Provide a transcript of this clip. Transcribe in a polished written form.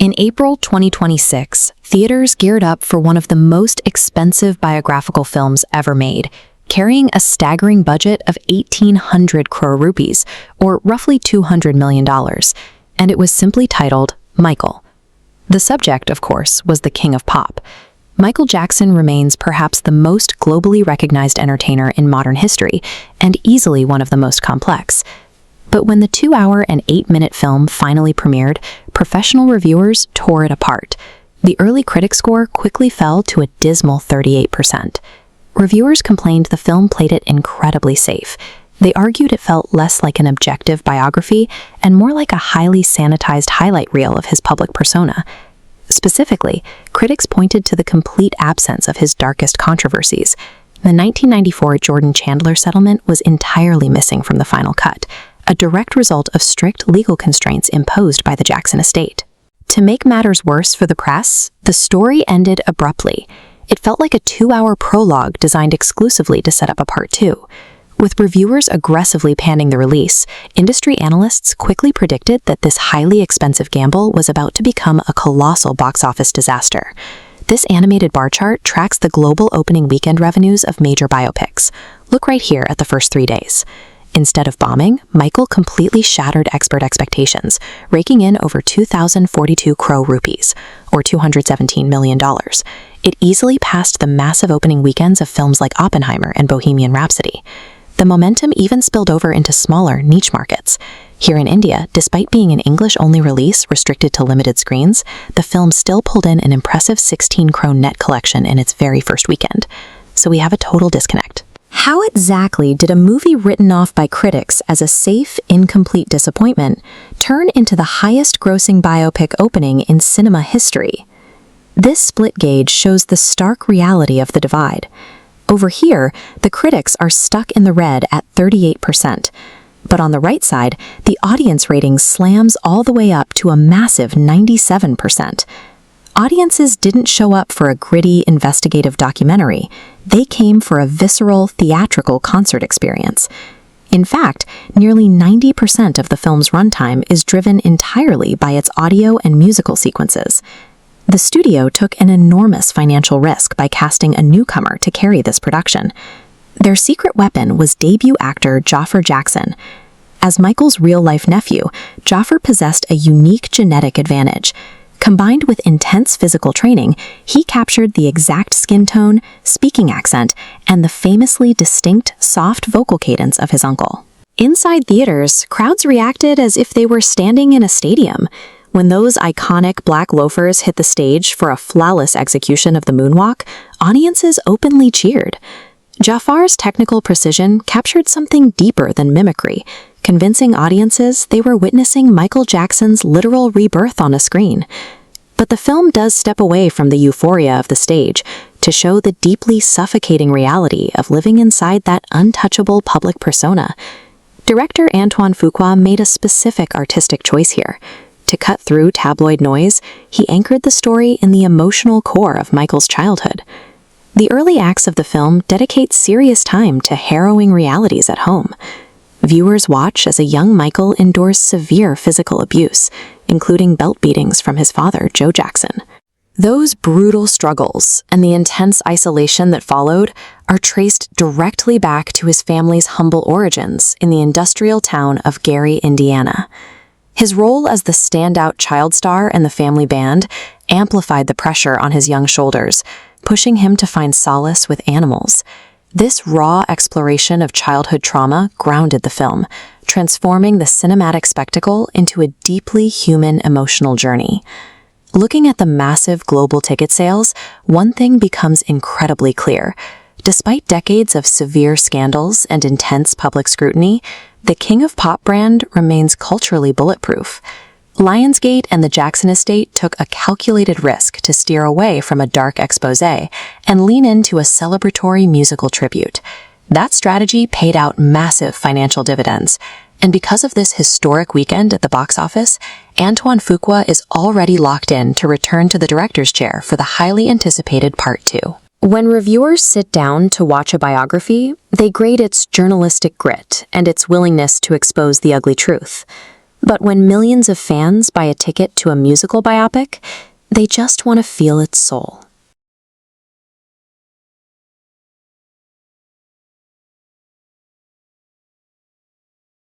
In April 2026, theaters geared up for one of the most expensive biographical films ever made, carrying a staggering budget of 1,800 crore rupees, or roughly $200 million, and it was simply titled Michael. The subject, of course, was the king of pop. Michael Jackson remains perhaps the most globally recognized entertainer in modern history, and easily one of the most complex. But when the 2-hour and 8-minute film finally premiered, professional reviewers tore it apart. The early critic score quickly fell to a dismal 38%. Reviewers complained the film played it incredibly safe. They argued it felt less like an objective biography and more like a highly sanitized highlight reel of his public persona. Specifically, critics pointed to the complete absence of his darkest controversies. The 1994 Jordan Chandler settlement was entirely missing from the final cut, a direct result of strict legal constraints imposed by the Jackson estate. To make matters worse for the press, the story ended abruptly. It felt like a 2-hour prologue designed exclusively to set up a part 2. With reviewers aggressively panning the release, industry analysts quickly predicted that this highly expensive gamble was about to become a colossal box office disaster. This animated bar chart tracks the global opening weekend revenues of major biopics. Look right here at the first 3 days. Instead of bombing, Michael completely shattered expert expectations, raking in over 2,042 crore rupees, or $217 million. It easily passed the massive opening weekends of films like Oppenheimer and Bohemian Rhapsody. The momentum even spilled over into smaller, niche markets. Here in India, despite being an English-only release restricted to limited screens, the film still pulled in an impressive 16 crore net collection in its very first weekend. So we have a total disconnect. How exactly did a movie written off by critics as a safe, incomplete disappointment turn into the highest-grossing biopic opening in cinema history? This split gauge shows the stark reality of the divide. Over here, the critics are stuck in the red at 38%. But on the right side, the audience rating slams all the way up to a massive 97%. Audiences didn't show up for a gritty, investigative documentary. They came for a visceral, theatrical concert experience. In fact, nearly 90% of the film's runtime is driven entirely by its audio and musical sequences. The studio took an enormous financial risk by casting a newcomer to carry this production. Their secret weapon was debut actor Jaafar Jackson. As Michael's real-life nephew, Jaafar possessed a unique genetic advantage. Combined with intense physical training, he captured the exact skin tone, speaking accent, and the famously distinct, soft vocal cadence of his uncle. Inside theaters, crowds reacted as if they were standing in a stadium. When those iconic black loafers hit the stage for a flawless execution of the moonwalk, audiences openly cheered. Jaafar's technical precision captured something deeper than mimicry, convincing audiences they were witnessing Michael Jackson's literal rebirth on a screen. But the film does step away from the euphoria of the stage to show the deeply suffocating reality of living inside that untouchable public persona. Director Antoine Fuqua made a specific artistic choice here. To cut through tabloid noise, he anchored the story in the emotional core of Michael's childhood. The early acts of the film dedicate serious time to harrowing realities at home. Viewers watch as a young Michael endures severe physical abuse, including belt beatings from his father, Joe Jackson. Those brutal struggles and the intense isolation that followed are traced directly back to his family's humble origins in the industrial town of Gary, Indiana. His role as the standout child star in the family band amplified the pressure on his young shoulders, pushing him to find solace with animals. This raw exploration of childhood trauma grounded the film, transforming the cinematic spectacle into a deeply human emotional journey. Looking at the massive global ticket sales, one thing becomes incredibly clear. Despite decades of severe scandals and intense public scrutiny, the King of Pop brand remains culturally bulletproof. Lionsgate and the Jackson estate took a calculated risk to steer away from a dark exposé and lean into a celebratory musical tribute. That strategy paid out massive financial dividends, and because of this historic weekend at the box office, Antoine Fuqua is already locked in to return to the director's chair for the highly anticipated Part 2. When reviewers sit down to watch a biography, they grade its journalistic grit and its willingness to expose the ugly truth. But when millions of fans buy a ticket to a musical biopic, they just want to feel its soul.